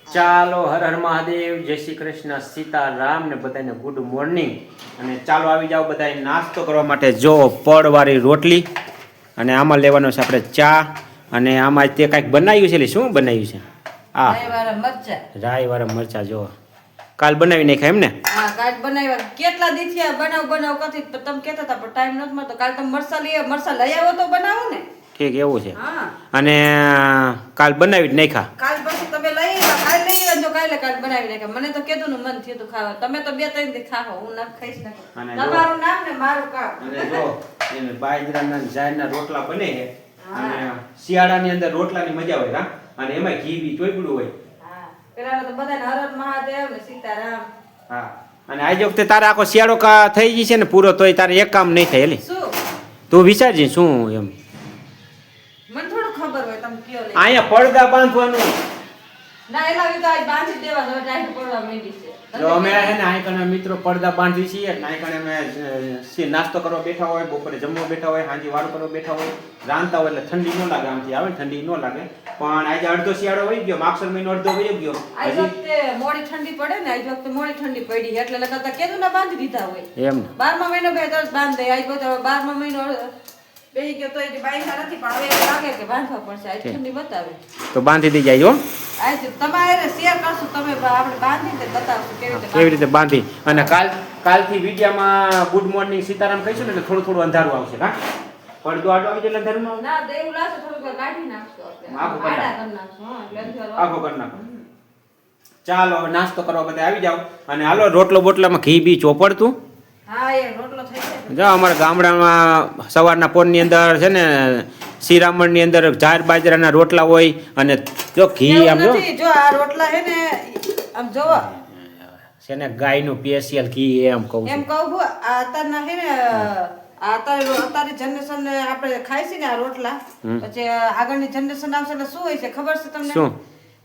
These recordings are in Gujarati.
ચાલો હર હર મહાદેવ, જય શ્રી કૃષ્ણ, સીતારામ ને બધાને ગુડ મોર્નિંગ. અને ચાલો આવી જાઓ બધા નાસ્તો કરવા માટે. જો પડવાળી રોટલી અને આમાં લેવાનો છે આપણે ચા. અને આમાં તે કાંઈક બનાવ્યું છે. એટલે શું બનાવ્યું છે? આ રાયવાળા મરચા. જો કાલ બનાવી નાખ્યા એમ ને? હા, કાલ બનાવ્યા. કેટલા દી થયા બનાવ કરતી તમે કહેતા હતા, પણ ટાઈમ નહોતો મળતો. કાલ તમે મરસા લઈ આવો તો બનાવો ને. ઠીક, એવું છે. અને કાલ બનાવી જ નાખ્યા. કાલ પછી તમે લઈ કાલ લઈ આવજો. કાલ બનાવી નાખ્યા. મને તો કેદું નું મન થયું હતું ખાવા. તમે તો 2-3 દી ખાઓ, હું ના ખાઈશ ને. તમારું નામ ને મારું કામ. અને જો એને બાજરાના જારના રોટલા બને છે. અને શિયાળાની અંદર રોટલાની મજા હોય. હા, અને એમાં ઘી બી ચોપડું હોય. હા, પેલા તો બધાને હર હર મહાદેવ ને સીતારામ. હા, અને આજે વખતે તારે આખો શિયાળો થઈ ગઈ છે ને પૂરો, તોય તારે એક કામ નહીં થાય. એલી શું તું વિચારજે શું એમ. મને થોડું ખબર હોય તમે કયો લે. અહીંયા પડદા બાંધવાનું ના, એલા તો આજ બાંધી દેવા જો ટાઈટ પડવા માંડી છે. જો અમે હે ને આયકણા મિત્રો પડદા બાંધી છીએ. આયકણે અમે નાસ્તો કરવા બેઠા હોય, બપોરે જમવા બેઠા હોય, સાંજે વાળું કરવા બેઠા હોય, રાંધતા હોય એટલે ઠંડી ન લાગે. આમથી આવે ઠંડી ન લાગે. પણ આજે અડધો શિયાળો વહી ગયો, માગસર મહિનો અડધો વહી ગયો. આજ વખતે મોડી ઠંડી પડે ને, આજ વખતે મોડી ઠંડી પડી એટલે લગાતા કેદું ના બાંધી દીધા હોય. એમ 12મા મહિનો બે તરત બાંધ દે. આજ બધો 12મા મહિનો બેહી ગયો તો એ બાંધતા નથી, પણ હવે લાગે કે બાંધવા પડશે. આજ ઠંડી બતાવે તો બાંધી દઈ જાય. હો, આજ તમારે શેર કરશું, તમે આપણે બાંધીને બતાવશું કેવી રીતે બાંધી. અને કાલથી વિડિયામાં ગુડ મોર્નિંગ સીતારામ કહીશું ને એટલે થોડું અંધારું આવશે. હા, પડદો આડો આવી જાય અંધારું ના દેવું લાગે. થોડું કાઢી નાખશો આખો કરી નાખો. ચાલો હવે નાસ્તો કરવા બધા આવી જાવ. અને હાલો રોટલો બોટલામાં ઘી બી ચોપડતું. હા, એ રોટલો થઈ જાય. જો અમારા ગામડામાં સવારના પોરની અંદર છે ને શિરામણની અંદર જાર બાજરાના રોટલા હોય. અને જો ઘી આમ જો આ રોટલા હે ને આમ જોવો છે ને ગાયનું સ્પેશિયલ ઘી એમ કહું એમ કહું. આ અત્યારના હે ને અત્યારે જનરેશન આપણે ખાઈ છે ને આ રોટલા, પછી આગળની જનરેશન આવશે એટલે શું હોય છે ખબર છે તમને? શું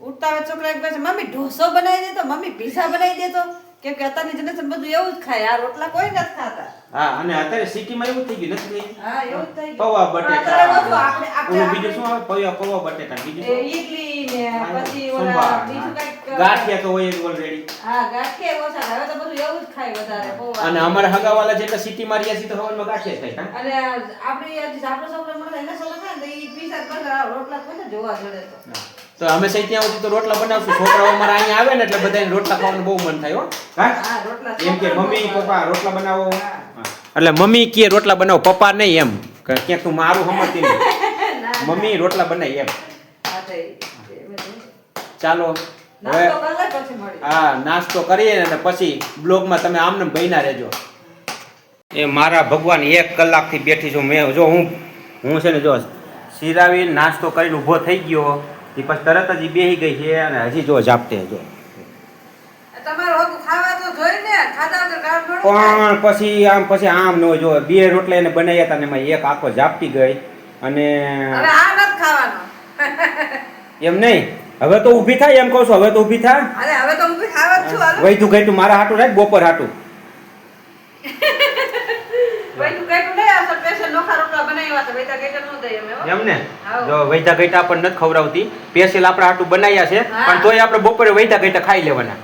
ઉઠતા હોય છોકરા એક પાસે મમ્મી ઢોસો બનાવી દેતો, મમ્મી પીઝા બનાવી દેતો. કેમ કે અત્યારની જનરેશન બધું એવું જ ખાય. આ રોટલા કોઈ નથી ખાતા. હા, અને અત્યારે સિટીમાં એવું થઈ ગયું નથી. હા, એવું જ થઈ ગયું. પૌવા બટેટા, આપણે બીજું શું આવે? પૌવા બટેટા, બીજું ઈડલી ને પછી ઓલા બીજું કઈક ગાંઠિયા તો હોય ઓલરેડી. હા, ગાંઠિયા ઓછા. હવે તો બધું એવું જ ખાય વધારે. પૌવા અને અમારા હગાવાલા જેટલા સિટીમાં રહ્યા છે તો હવારમાં ગાંઠિયા થાય. અને આપણો છોકરો મળે એના છોકરા થાય ને એ પીઝા બર્ગર રોટલા કોઈ જોવા જડે તો અમે સહી ત્યાં સુધી તો રોટલા બનાવશું. છોકરાઓ અમારા અહીંયા આવે ને એટલે બધાને રોટલા ખાવાનું બહુ મન થાય. હો, હા, એમ કે મમ્મી પપ્પા રોટલા બનાવો. એટલે મમ્મી કે રોટલા બનાવો, પપ્પા નહીં. એમ ક્યાંક તું મારું સમજતી નહીં. મમ્મી રોટલા બનાવી એમ. ચાલો હવે હા નાસ્તો કરીએ ને પછી બ્લોગમાં તમે આમને બન્યા રહેજો. એ મારા ભગવાન 1 કલાકથી બેઠી છું મેં. જો હું છે ને જો સિરાવી નાસ્તો કરીને ઊભો થઈ ગયો. એ પછી તરત જ બેસી ગઈ છે અને હજી જો ઝાપટે. જો પણ પછી આમ ન જો 2 રોટલા એને બનાવ્યા હતા ને એમાં એક આખો ઝાપટી ગઈ. અને એમ નહીં, હવે તો ઊભી થાય એમ કહું છું. હવે તો ઊભી થાય. વહી તું ગઈ તું મારા હાટું રાખ, બપોર હાટું. એમ ને જો વૈધા ગઈટા પણ નથી ખવડાવતી. સ્પેશિયલ આપણા હાટું બનાવ્યા છે, પણ તોય આપણે બપોરે વૈધા ગઈટા ખાઈ લેવાના.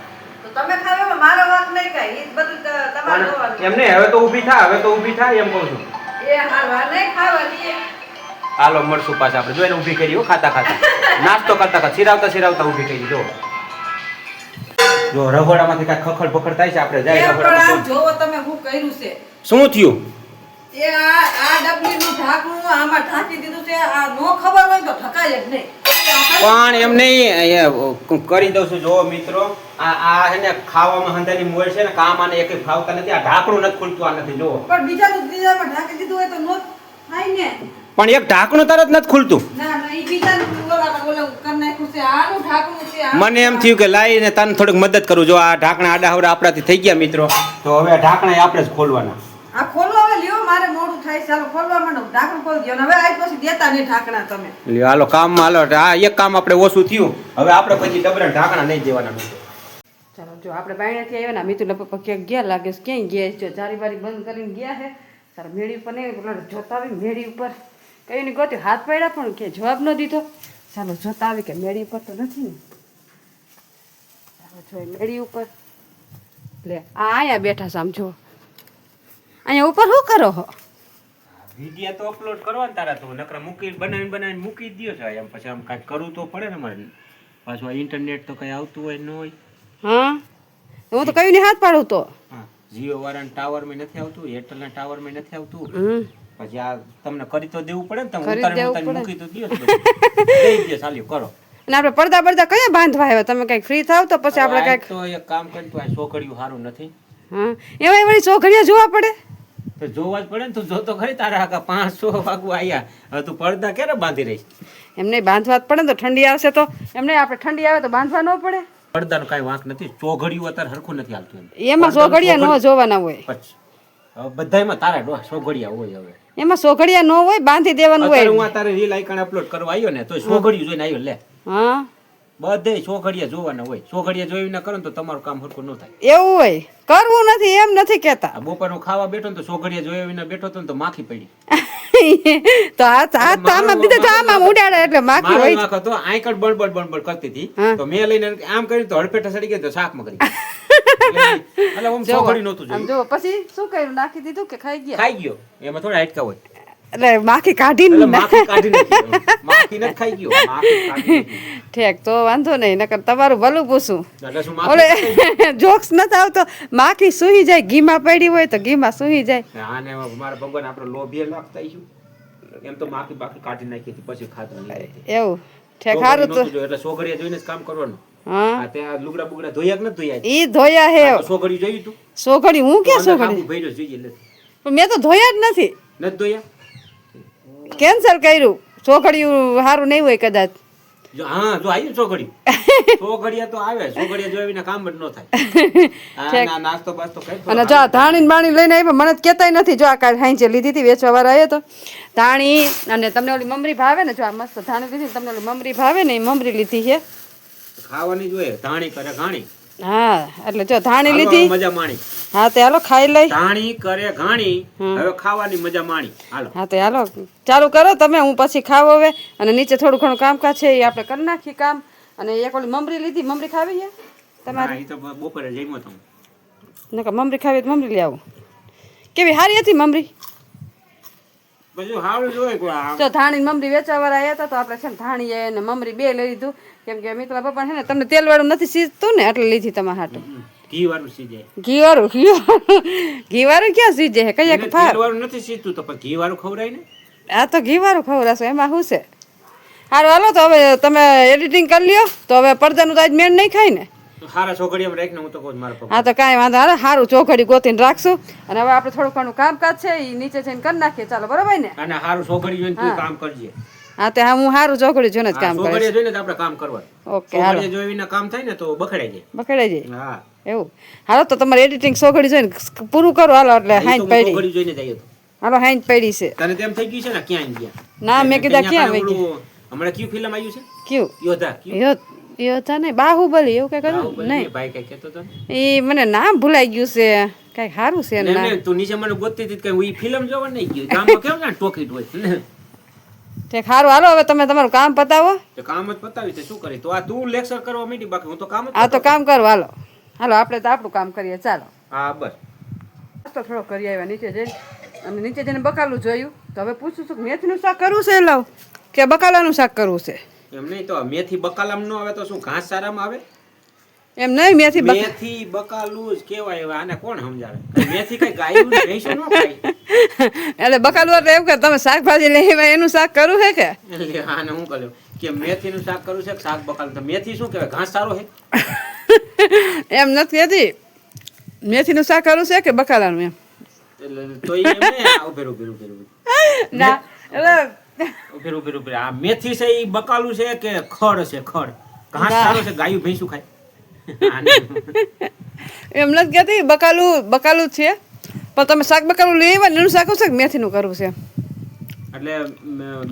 એમ નહીં, હવે તો ઊભી થા. હવે તો ઊભી થાય એમ કહું છું. હાલો મળશું પાછા આપણે. જો એને ઊભી કરી ખાતા ખાતા નાસ્તો કરતા સિરાવતા ઊભી કરી. જો રગોડામાંથી કાંઈ ખખડ ભખડ થાય છે. આપણે જાય રગોડામાં જોવો તમે શું કર્યું છે. શું થયું? એ આ ડબલીનું ઢાંકણું આમાં ઢાંકી દીધું છે. આ નો ખબર હોય તો ઢકાય જ નહીં. પણ એમ નહીં કરી દઉં છું. જો મિત્રો આ હે ને ખાવામાં હંધાની મોર છે ને કામ આને એક ફાવતા નથી. આ ઢાંકણું નથી ખુલતું. આ નથી. જો પણ બીજામાં ઢાંકી દીધું હોય તો નો થાય ને. પણ એક ઢાંકણું તરત નથી ખુલતું. ના ના, ઈ બીજાનું ઓલા કરી નાખ્યું છે. આનું ઢાંકણું છે. મને એમ થયું કે લાઈને તને થોડીક મદદ કરું. જો આ ઢાંકણા આડાહવડા આપણાથી થઈ ગયા મિત્રો, તો હવે ઢાંકણા આપણે જ ખોલવાના. આ ખોલો હવે લ્યો, મારે મોડું થાય છે. ચાલો ખોલવા માંડો. ઢાંકણું ખોલી દો. હવે આજ પછી દેતા નહીં ઢાંકણા તમે. લ્યો હાલો કામમાં હાલો. આ એક કામ આપણે ઓછું થયું. હવે આપણે પછી ડબરા ઢાંકણા નહીં દેવાના મિત્રો. ચાલો જો આપણે બાયણેથી આવ્યા ને મિતુલા પપ્પા ક્યાંક ગયા લાગે છે. ક્યાંય ગયા છે? જારી બારી બંધ કરીને ગયા છે. સર મેળી ઉપર નહીં જોતા આવી. મેળી ઉપર કઈ નહીં ગોત્યું. હાથ પડ્યા પણ કે જવાબ ન દીધો. ચાલો જોતા આવી કે મેળી ઉપર તો નથી ને. જો એ મેળી ઉપર લે આ અહીંયા બેઠા સમજો અહીંયા ઉપર શું કરો હો વિડિયા તો અપલોડ કરવા ને તારા તો નકરા બનાવીને મૂકી જ દ્યો છે એમ પછી આમ કાંઈક કરવું તો પડે ને મારે પાછું આ ઇન્ટરનેટ તો કંઈ આવતું હોય ન હોય હા હું તો કયું ને હાથ પાડું તો હા જીઓ વાળાના ટાવરમાં નથી આવતું એરટેલના ટાવરમાં નથી આવતું હમ પછી આ તમને કરી તો દેવું પડે ને તમે કરી ઉતારી દેવું ઉતારી પડે. મૂકી તો દ્યો જ બધું. દઈ દ્યો ચાલ્યું કરો અને આપણે પડદા પડદા કયા બાંધવા આવ્યા તમે કંઈક ફ્રી થાવ તો પછી આપણે આ કંઈક તો એક કામ કરી તું આ છોકરીયું સારું નથી હા એમાં વળી ચોઘડિયા જોવા પડે તો જોવા જ પડે ને તું જોતો ખરી તારા આખા 500 વાગુ આયા હવે તું પડદા ક્યારે બાંધી રહીશ એમને બાંધવા જ પડે ને તો ઠંડી આવશે તો એમને આપણે ઠંડી આવે તો બાંધવા ન પડે પડદાનો કાંઈ વાંક નથી ચોઘડિયું અત્યારે હરખું નથી હાલતું એમ એમાં ચોઘડિયા ન જોવાના હોય પછી હવે બધાયમાં તારા ડોહા ચોઘડિયા હોય હવે એમાં ચોઘડિયા ન હોય બાંધી દેવાનું અત્યારે હું હોય આ તારે રીલ આઈકન અપલોડ કરવા આવ્યો ને તો ચોઘડિયું જોઈને આવ્યો લે હા બધે ચોઘડિયા જોવાના હોય ચોઘડિયા જોઈ ના કરો ને તો તમારું કામ હરખું ન થાય એવું હોય કરવું નથી એમ નથી કેતા આ બપોરનું ખાવા બેઠો ને તો ચોઘડિયા જોયા વિના બેઠો તો ને તો માખી પડી તો હાથ હાથ તો આમાં બીજા તો આમાં ઉડાડે એટલે માખી મારો હોય વાંક હતો આંકડ બળબડ કરતી હતી હા. તો મેં લઈને આમ કર્યું તો હડપેટા સડી ગઈ તો શાકમાં કરી એટલે આમ ચોઘડી નહોતું આમ જોયું જો પછી શું કર્યું નાખી દીધું કે ખાઈ ગયા ખાઈ ગયો એમાં થોડા હાડકા હોય એટલે માખી કાઢીને એટલે માખી કાઢી નાખી માખી નથી ખાઈ ગયો માખી કાઢી નાખી. ઠેક તો વાંધો નહીં નકર તમારું ભલું પૂછું એટલે શું ઓલે માખી જોક્સ નથી આવતો માખી સૂઈ જાય ઘીમાં પડી હોય તો ઘીમાં સૂઈ જાય આને મારા ભગવાન આપણે લોભીએ લાગતા છું એમ તો માખી બાકી કાઢી નાખી હતી પછી ખાધું નહીં. એવું ઠેક સારું તો નહોતું જોયું, એટલે સોગડિયા જોઈને જ કામ કરવાનું હા આ ત્યાં લુગડા બુગડા ધોયા કે નથી ધોયા ઈ ધોયા હે સોગડી જોયું તું સોઘડી હું ક્યાં અંદર સોઘડી આખું ભર્યું જોઈએ એટલે પણ મેં તો ધોયા જ નથી નથી ધોયા કેન્સલ કર્યું સોઘડિયું સારું નહીં હોય કદાચ જો હા જો આવ્યું સોગડિયા તો આવે સોગડિયા જોયા વિના કામ જ ન થાય આ નાસ્તો બાસ્તો કઈ અને જો આ ધાણી બાણી લઈને આવી મને તો કહેતાય નથી જો આ કાલ હાંચે લીધી હતી વેચવા વાળા આવ્યો તો ધાણી અને તમને ઓલી મમરી ભાવે ને જો આ મસ્ત ધાણી લીધી ને તમને ઓલી મમરી ભાવે ને એ મમરી લીધી છે ખાવાની જોઈએ ધાણી કરે ઘાણી હા એટલે જો ધાણી હાલો, લીધી મજા માણી હા તે હાલો ખાઈ લઈ ધાણી કરે ઘાણી હવે ખાવાની મજા માણી હાલો હા તે હાલો ચાલુ કરો તમે હું પછી ખાવ હવે અને નીચે થોડું ઘણું કામકાજ છે એ આપણે કરી નાખીએ કામ અને એક ઓલી મમરી લીધી મમરી ખાવી છે તમારે હા, ઈ તો બપોરે જમ્યો તો હું. નકર મમરી ખાવી હોય તો મમરી લઈ આવું કેવી સારી હતી મમરી બધું હારું જોઈએ કોઈ આ. જો ધાણી ને મમરી વેચાવાળા આવ્યા હતા તો આપણે છે ને ધાણી અને મમરી બે લઈ લીધું કેમ કે મિત્ર પપ્પા છે ને તમને તેલવાળું નથી સીજતું ને એટલે લીધી તમારા હાટું ઘી વાળું સીજે ઘી વાળું ક્યાં સીજે હે કયા એને ફાર તેલ વાળું નથી સીજતું તો પણ ઘી વાળું ખવડાય ને આ તો ઘી વાળું ખવડાવશો એમાં શું છે સારું હાલો તો હવે તમે એડિટિંગ કરી લ્યો તો હવે પડદાનું તો આજ મેળ નહીં ખાય ને તો હારા છોકરીઓમાં રાખીને હું તો કહું છું મારા પપ્પા હા તો કાંઈ વાંધો હાલો સારું ચોખડી ગોતીને રાખશું અને હવે આપણે થોડું ઘણું કામકાજ છે એ નીચે જઈને કરી નાખીએ ચાલો બરાબર ને અને હારું છોકરી જોઈને તું કામ કરજે હા તે હા હું સારું ચોખડી જોઈને જ કામ કરીશ છોકરીએ જોઈને જ આપણે કામ કરવાનું ઓકે હાલો છોકરીએ જોઈ વિના કામ થાય ને તો બખડાઈ જાય બકડાઈ જાય હા એવું હાલો તો તમારે એડિટિંગ સોગડી જોઈને પૂરું કરો હાલો એટલે ઈ હાઈન તો હું પડી છોકરી જોઈને જઈએ તો હાલો હાઈન પડી છે તને તેમ થઈ ગયું છે ને ક્યાં ગયા ના મેં કીધા ક્યાં વહી ગયા ઓલું હમણાં કયું ફિલ્મ આવ્યું છે કયું યોદ્ધા કયું યોદ્ધા નહીં બાહુબલી એવું કઈ કર્યું બાહુબલી નહીં ભાઈ કઈ કહેતો હતો ને? એ મને નામ ભૂલાઈ ગયું છે કઈ સારું છે એનું ને, નામ ને, તું નીચે મને ગોતતી હતી કે હું ઈ ફિલ્મ જોવા નહીં ગયો ગામમાં કેમ ને ટોકીટ હોય ઠીક સારું હાલો હવે તમે તમારું કામ પતાવો તો કામ જ પતાવી તે શું કરી તો આ તું લેક્ચર કરવા માંડી બાકી હું તો કામ જ આ તો કામ કરો હાલો હાલો આપણે તો આપણું કામ કરીએ ચાલો હા બસ તો થોડો કરી આવ્યા નીચે જઈને અને નીચે જઈને બકાલું જોયું તો હવે પૂછું છું કે મેથીનું શાક કરવું છે લાવ કે બકાલાનું શાક કરવું છે એમ નહીં તો મેથી બકાલામ ન આવે તો શું ઘાસ સારામાં આવે એમ નહીં મેથી મેથી બકાલું જ કહેવાય હવે આને કોણ સમજાવે મેથી કઈ ગાયું ને ભેંસું ન ખાય એટલે બકાલું એટલે એમ કે તમે શાકભાજી લેવા એનું શાક કરવું છે કે એટલે આને હું કર્યું કે મેથીનું શાક કરવું છે કે શાક બકાલું તો મેથી શું કહેવાય ઘાસ સારો છે એમ નથી કહેતી મેથીનું શાક કરવું છે કે બકાલાનું એમ એટલે તો ઈ એમ નહીં, આ ઉભેરું ઉભેરું ઉભેરું ના એટલે ઉભેરું ઉભેરું ઉભેરું આ મેથી છે ઈ બકાલું છે કે ખડ છે ખડ ઘાસ સારો છે ગાયું ભેંસું ખાય એમ નથી કહેતી બકાલું જ છે પણ તમે શાક બકાલું લઈ આવ્યા ને એનું શાક છે કે મેથીનું કરવું છે એટલે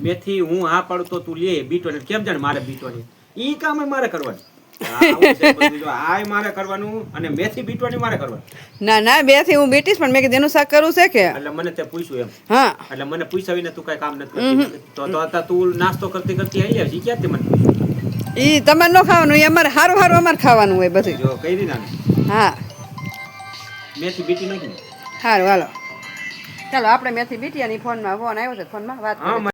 મેથી હું હા પાડું તો તું લે બીટવાની કેમ જાણે મારે બીટવાની ઈ કામ મારે કરવાનું આવું છે બધું જો આય મારે કરવાનું અને મેથી બીટવાની મારે કરવાનું ના ના બેથી હું બેટીશ પણ મેં કીધું એનું શાક કરવું છે કે એટલે મને તે પૂછ્યું એમ હા એટલે મને પૂછાવીને તું કઈ કામ નથી કરતી તો તું નાસ્તો કરતી કરતી આવી આવી ક્યાંથી મને પૂછ્યું ઈ તમારે ન ખાવાનું ઈ અમારે સારું સારું અમારે ખાવાનું હોય બધું. જો કઈ રીતના હા મેથી બીટી નાખી સારું હાલો ચાલો આપણે મેથી બીટિયાની ફોનમાં ફોન આવ્યો છે ફોનમાં વાત હા કરીએ.